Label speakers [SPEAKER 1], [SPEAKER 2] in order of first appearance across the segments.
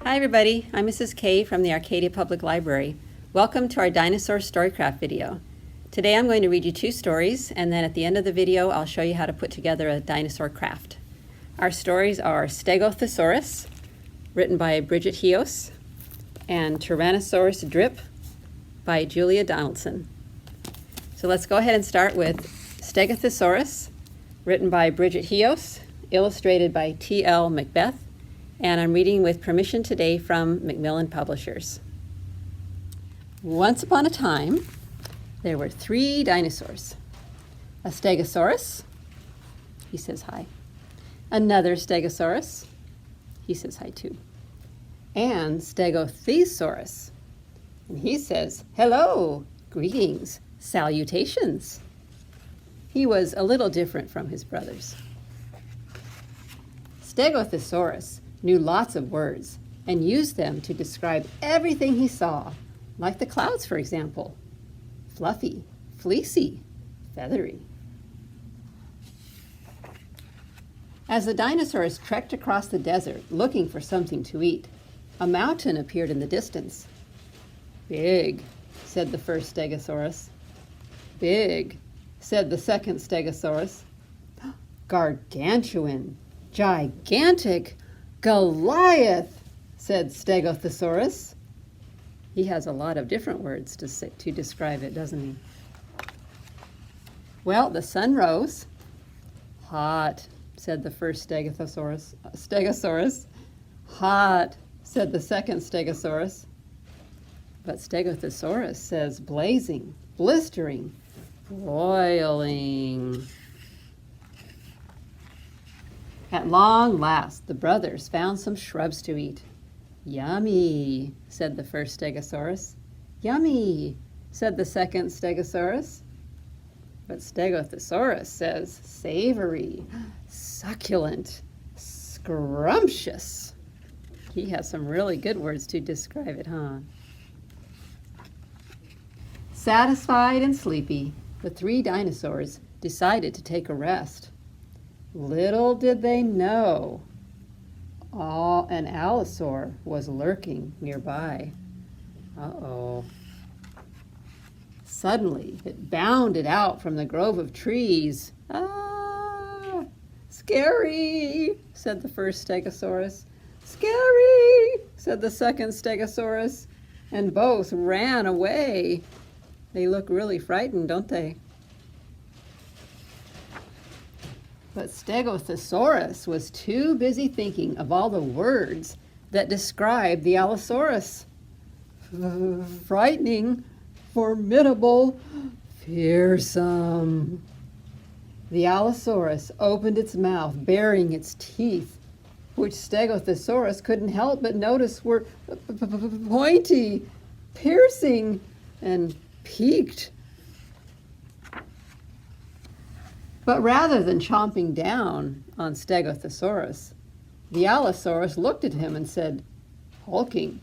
[SPEAKER 1] Hi everybody, I'm Mrs. K from the Arcadia Public Library. Welcome to our Dinosaur StoryCraft video. Today I'm going to read you two stories, and then at the end of the video I'll show you how to put together a dinosaur craft. Our stories are Stegothesaurus, written by Bridget Hios, and Tyrannosaurus Drip by Julia Donaldson. So let's go ahead and start with Stegothesaurus, written by Bridget Hios, illustrated by T.L. Macbeth, and I'm reading with permission today from Macmillan Publishers. Once upon a time, there were 3 dinosaurs. A Stegosaurus, he says hi. Another Stegosaurus, he says hi too. And Stegothesaurus, and he says, hello, greetings, salutations. He was a little different from his brothers. Stegothesaurus knew lots of words and used them to describe everything he saw, like the clouds, for example. Fluffy, fleecy, feathery. As the dinosaurs trekked across the desert looking for something to eat, a mountain appeared in the distance. Big, said the first Stegosaurus. Big, said the second Stegosaurus. Gargantuan, gigantic, Goliath, said Stegothesaurus. He has a lot of different words to describe it, doesn't he? Well, the sun rose. Hot, said the first Stegosaurus. Hot, said the second Stegosaurus. But Stegothesaurus says blazing, blistering, broiling. At long last, the brothers found some shrubs to eat. Yummy, said the first Stegosaurus. Yummy, said the second Stegosaurus. But Stegothesaurus says savory, succulent, scrumptious. He has some really good words to describe it, huh? Satisfied and sleepy, the 3 dinosaurs decided to take a rest. Little did they know, an allosaur was lurking nearby. Uh-oh. Suddenly, it bounded out from the grove of trees. Ah, scary, said the first Stegosaurus. Scary, said the second Stegosaurus, and both ran away. They look really frightened, don't they? But Stegothesaurus was too busy thinking of all the words that describe the Allosaurus. Frightening, formidable, fearsome. The Allosaurus opened its mouth, baring its teeth, which Stegothesaurus couldn't help but notice were pointy, piercing, and peaked. But rather than chomping down on Stegothesaurus, the Allosaurus looked at him and said, hulking,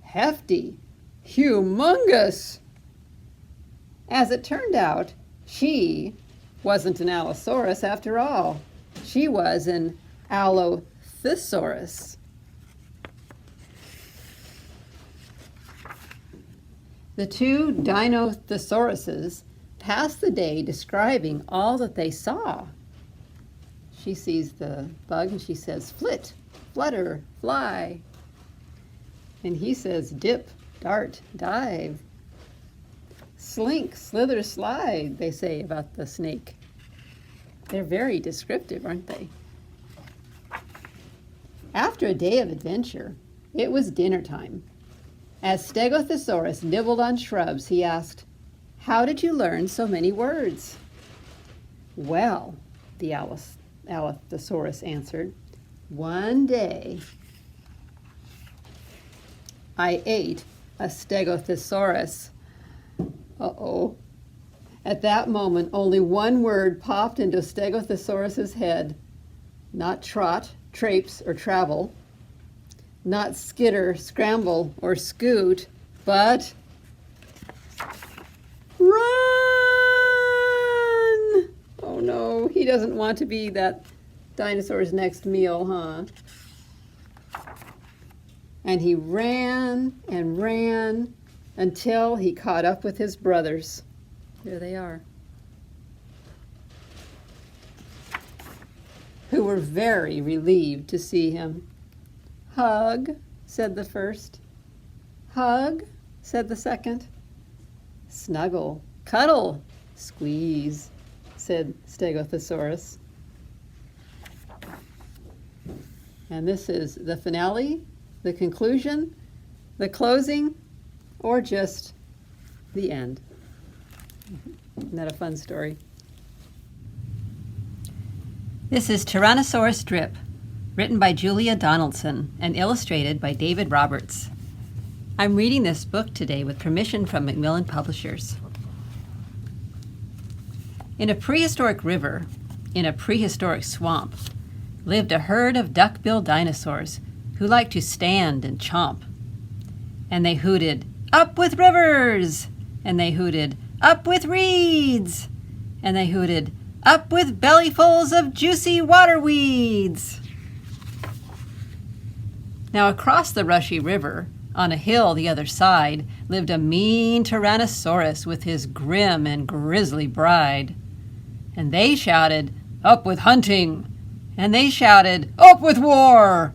[SPEAKER 1] hefty, humongous. As it turned out, she wasn't an Allosaurus after all. She was an Allothesaurus. The 2 Dinothesauruses passed the day describing all that they saw. She sees the bug and she says, flit, flutter, fly. And he says, dip, dart, dive. Slink, slither, slide, they say about the snake. They're very descriptive, aren't they? After a day of adventure, it was dinner time. As Stegothesaurus nibbled on shrubs, he asked, how did you learn so many words? Well, the Allothesaurus answered, one day I ate a Stegothesaurus. Uh-oh. At that moment, only one word popped into Stegothesaurus's head. Not trot, traipse, or travel. Not skitter, scramble, or scoot, but run! Oh no, he doesn't want to be that dinosaur's next meal, huh? And he ran and ran until he caught up with his brothers. There they are. Who were very relieved to see him. "Hug," said the first. "Hug," said the second. "Snuggle, cuddle, squeeze," said Stegothesaurus. And this is the finale, the conclusion, the closing, or just the end. Isn't that a fun story? This is Tyrannosaurus Drip, written by Julia Donaldson and illustrated by David Roberts. I'm reading this book today with permission from Macmillan Publishers. In a prehistoric river, in a prehistoric swamp, lived a herd of duck-billed dinosaurs who liked to stand and chomp. And they hooted, "Up with rivers!" And they hooted, "Up with reeds!" And they hooted, "Up with bellyfuls of juicy water weeds!" Now across the rushy river, on a hill the other side, lived a mean Tyrannosaurus with his grim and grisly bride. And they shouted, "Up with hunting!" And they shouted, "Up with war!"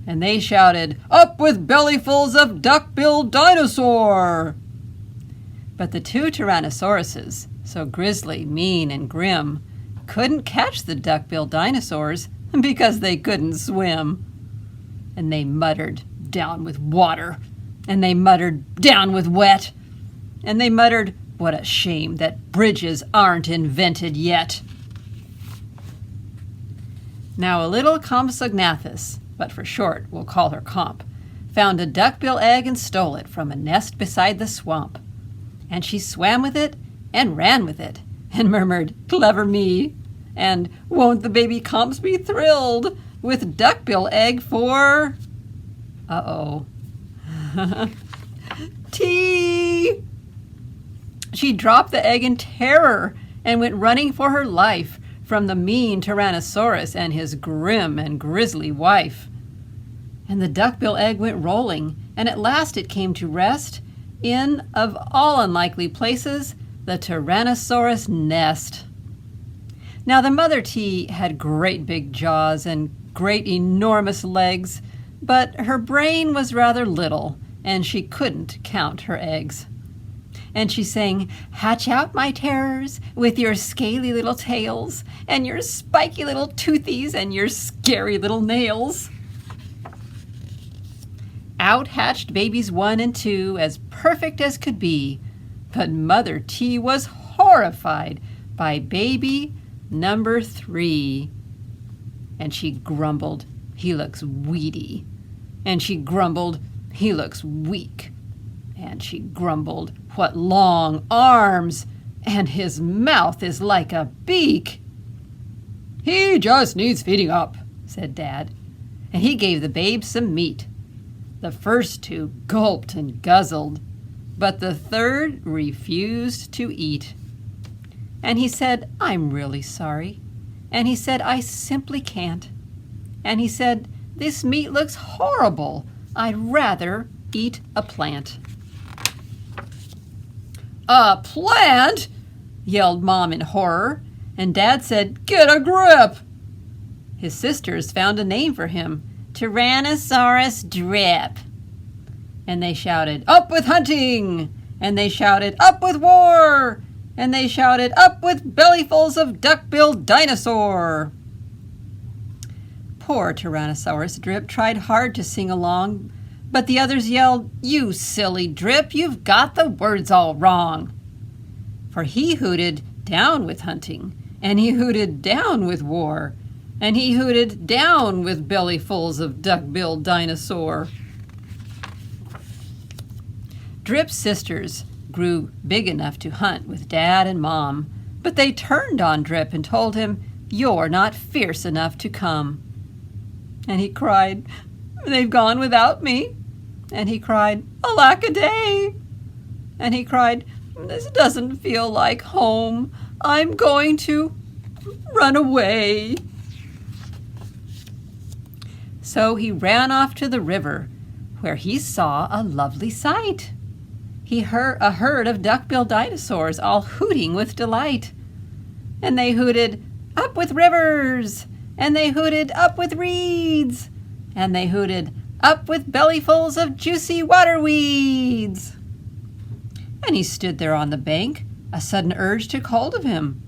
[SPEAKER 1] And they shouted, "Up with bellyfuls of duck-billed dinosaur!" But the two Tyrannosauruses, so grisly, mean, and grim, couldn't catch the duck-billed dinosaurs because they couldn't swim. And they muttered, "Down with water!" And they muttered, "Down with wet!" And they muttered, "What a shame that bridges aren't invented yet!" Now a little Compsognathus, but for short we'll call her Comp, found a duckbill egg and stole it from a nest beside the swamp. And she swam with it and ran with it and murmured, "Clever me!" And "Won't the baby Comps be thrilled with duckbill egg for..." Uh-oh. Tea! She dropped the egg in terror and went running for her life from the mean Tyrannosaurus and his grim and grisly wife. And the duckbill egg went rolling, and at last it came to rest in, of all unlikely places, the Tyrannosaurus Nest. Now the mother T had great big jaws and great enormous legs, but her brain was rather little, and she couldn't count her eggs. And she sang, "Hatch out, my terrors, with your scaly little tails, and your spiky little toothies, and your scary little nails." Out hatched babies 1 and 2, as perfect as could be, but Mother T was horrified by baby number 3. And she grumbled, "He looks weedy." And she grumbled, "He looks weak." And she grumbled, "What long arms! And his mouth is like a beak." "He just needs feeding up," said Dad. And he gave the babe some meat. The first 2 gulped and guzzled, but the third refused to eat. And he said, "I'm really sorry." And he said, "I simply can't." And he said, "This meat looks horrible. I'd rather eat a plant." "A plant?" yelled Mom in horror, and Dad said, "Get a grip." His sisters found a name for him, Tyrannosaurus Drip. And they shouted, "Up with hunting!" And they shouted, "Up with war!" And they shouted, "Up with bellyfuls of duck-billed dinosaur!" Poor Tyrannosaurus Drip tried hard to sing along, but the others yelled, "You silly Drip, you've got the words all wrong." For he hooted, "Down with hunting," and he hooted, "Down with war," and he hooted, "Down with bellyfuls of duck-billed dinosaur." Drip's sisters grew big enough to hunt with Dad and Mom, but they turned on Drip and told him, "You're not fierce enough to come." And he cried, "They've gone without me." And he cried, "Alack-a-day." And he cried, "This doesn't feel like home. I'm going to run away." So he ran off to the river, where he saw a lovely sight. He heard a herd of duck-billed dinosaurs all hooting with delight. And they hooted, "Up with rivers!" And they hooted, "Up with reeds!" And they hooted, "Up with bellyfuls of juicy water weeds!" And he stood there on the bank. A sudden urge took hold of him,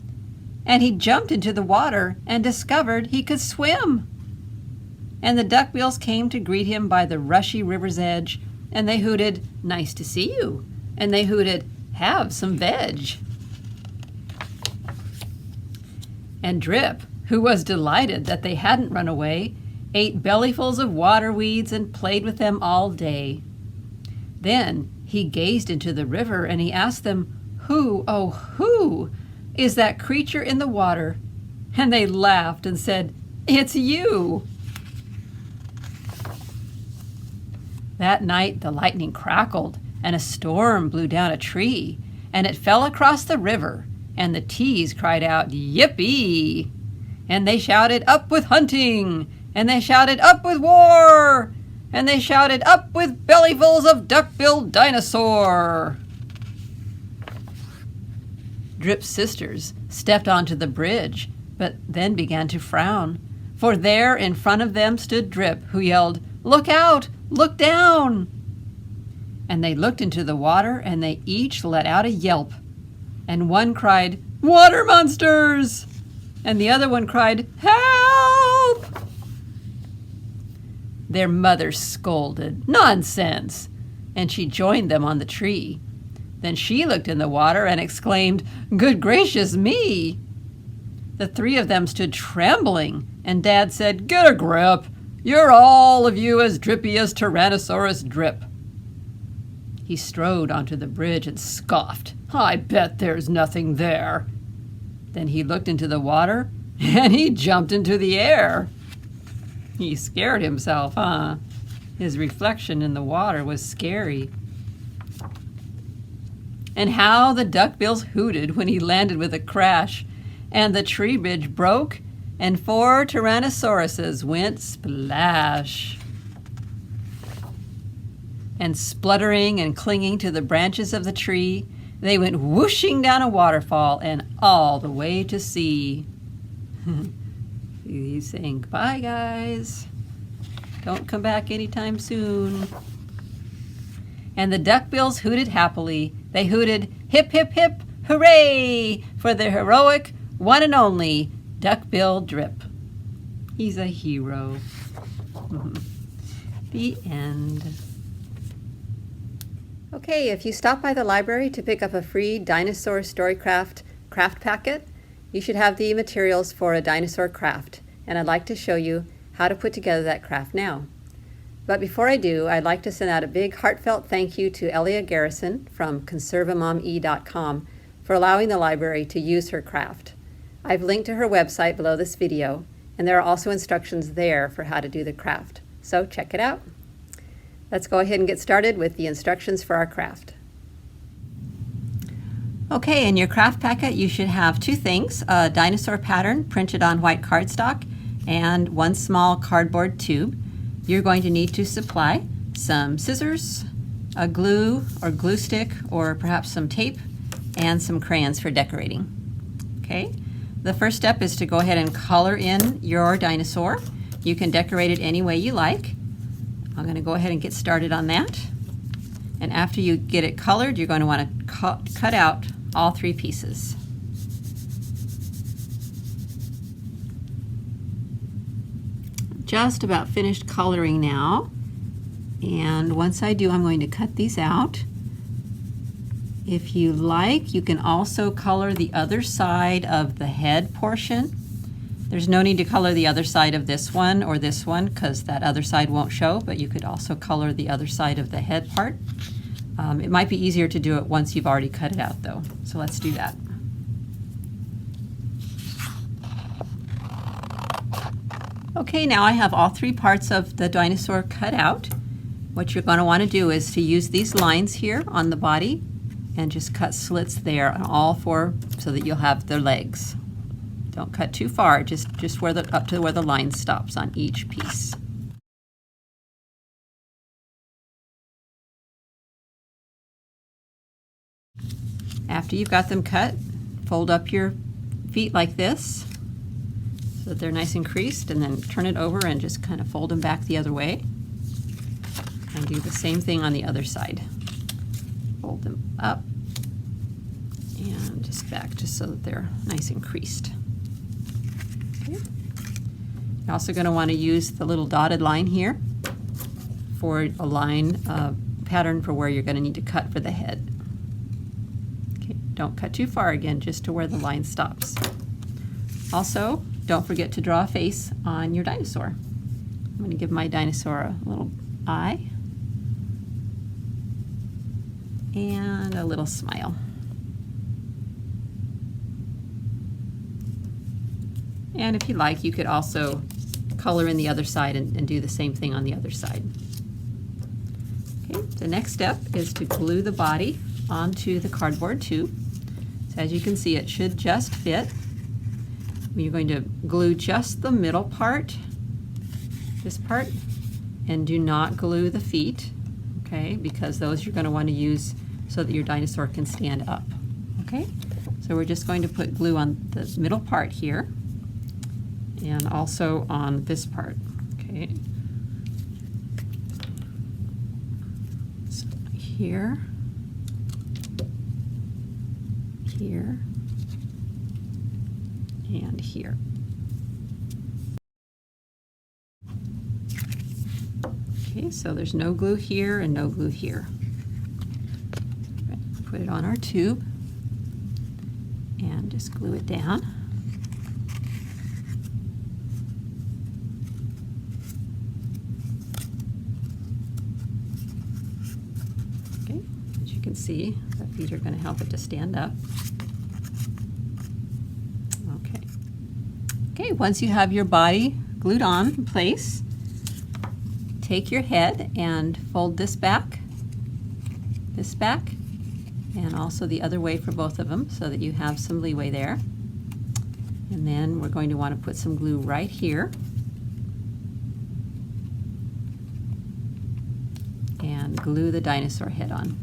[SPEAKER 1] and he jumped into the water and discovered he could swim. And the duckbills came to greet him by the rushy river's edge, and they hooted, "Nice to see you!" And they hooted, "Have some veg!" And Drip, who was delighted that they hadn't run away, ate bellyfuls of water weeds and played with them all day. Then he gazed into the river and he asked them, "Who, oh who, is that creature in the water?" And they laughed and said, "It's you!" That night the lightning crackled and a storm blew down a tree, and it fell across the river, and the T's cried out, "Yippee!" And they shouted, "Up with hunting!" And they shouted, "Up with war!" And they shouted, "Up with bellyfuls of duck-billed dinosaur!" Drip's sisters stepped onto the bridge, but then began to frown, for there in front of them stood Drip, who yelled, "Look out! Look down!" And they looked into the water, and they each let out a yelp. And one cried, "Water monsters!" And the other one cried, "Help!" Their mother scolded, "Nonsense!" And she joined them on the tree. Then she looked in the water and exclaimed, "Good gracious me!" The three of them stood trembling, and Dad said, "Get a grip! You're all of you as drippy as Tyrannosaurus Drip." He strode onto the bridge and scoffed, "I bet there's nothing there." Then he looked into the water, and he jumped into the air. He scared himself, huh? His reflection in the water was scary. And how the duckbills hooted when he landed with a crash, and the tree bridge broke, and 4 Tyrannosauruses went splash. And spluttering and clinging to the branches of the tree, they went whooshing down a waterfall and all the way to sea. He's saying, "Goodbye, guys. Don't come back anytime soon." And the duckbills hooted happily. They hooted, "Hip, hip, hip, hooray!" for the heroic, one and only duck-billed Drip. He's a hero. The end. Okay, if you stop by the library to pick up a free Dinosaur StoryCraft craft packet, you should have the materials for a dinosaur craft, and I'd like to show you how to put together that craft now. But before I do, I'd like to send out a big heartfelt thank you to Elia Garrison from conservamome.com for allowing the library to use her craft. I've linked to her website below this video, and there are also instructions there for how to do the craft, so check it out. Let's go ahead and get started with the instructions for our craft. Okay, in your craft packet you should have 2 things, a dinosaur pattern printed on white cardstock and 1 small cardboard tube. You're going to need to supply some scissors, a glue or glue stick, or perhaps some tape, and some crayons for decorating. Okay, the first step is to go ahead and color in your dinosaur. You can decorate it any way you like. I'm going to go ahead and get started on that. And after you get it colored, you're going to want to cut out all 3 pieces. Just about finished coloring now. And once I do, I'm going to cut these out. If you like, you can also color the other side of the head portion. There's no need to color the other side of this one or this one because that other side won't show, but you could also color the other side of the head part. It might be easier to do it once you've already cut it out though, so let's do that. Okay, now I have all 3 parts of the dinosaur cut out. What you're going to want to do is to use these lines here on the body and just cut slits there on all 4 so that you'll have their legs. Don't cut too far, just up to where the line stops on each piece. After you've got them cut, fold up your feet like this so that they're nice and creased, and then turn it over and just kind of fold them back the other way. And do the same thing on the other side. Fold them up and just back, just so that they're nice and creased. Okay. You're also going to want to use the little dotted line here for a line pattern for where you're going to need to cut for the head. Okay. Don't cut too far again, just to where the line stops. Also, don't forget to draw a face on your dinosaur. I'm going to give my dinosaur a little eye and a little smile. And if you like, you could also color in the other side and do the same thing on the other side. Okay, the next step is to glue the body onto the cardboard tube. So as you can see, it should just fit. You're going to glue just the middle part, this part, and do not glue the feet, okay, because those you're going to want to use so that your dinosaur can stand up. Okay, so we're just going to put glue on the middle part here and also on this part. Okay, so here, here, and here. Okay, so there's no glue here and no glue here. Put it on our tube and just glue it down. Okay, as you can see, the feet are going to help it to stand up. Okay. Okay, once you have your body glued on in place, take your head and fold this back, and also the other way for both of them so that you have some leeway there. And then we're going to want to put some glue right here. And glue the dinosaur head on.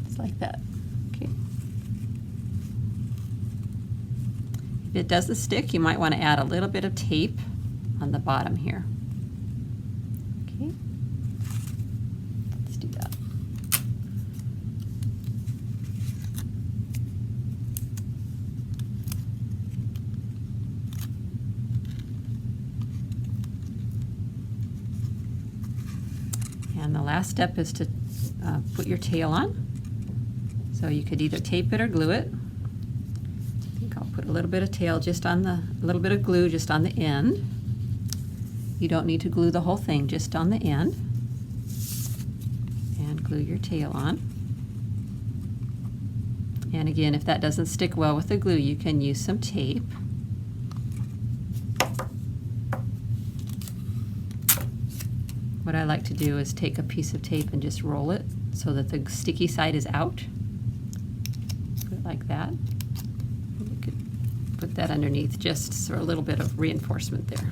[SPEAKER 1] Just like that. Okay. If it doesn't stick, you might want to add a little bit of tape on the bottom here. Okay. Let's do that. And the last step is to put your tail on. So you could either tape it or glue it. I think I'll put a little bit of tail just on a little bit of glue just on the end. You don't need to glue the whole thing, just on the end. And glue your tail on. And again, if that doesn't stick well with the glue, you can use some tape. What I like to do is take a piece of tape and just roll it so that the sticky side is out. Put it like that. You could put that underneath just for a little bit of reinforcement there.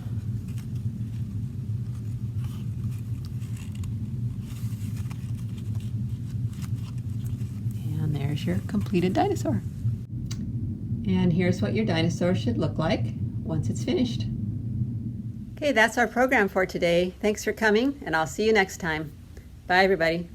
[SPEAKER 1] And there's your completed dinosaur. And here's what your dinosaur should look like once it's finished. Okay, that's our program for today. Thanks for coming, and I'll see you next time. Bye, everybody.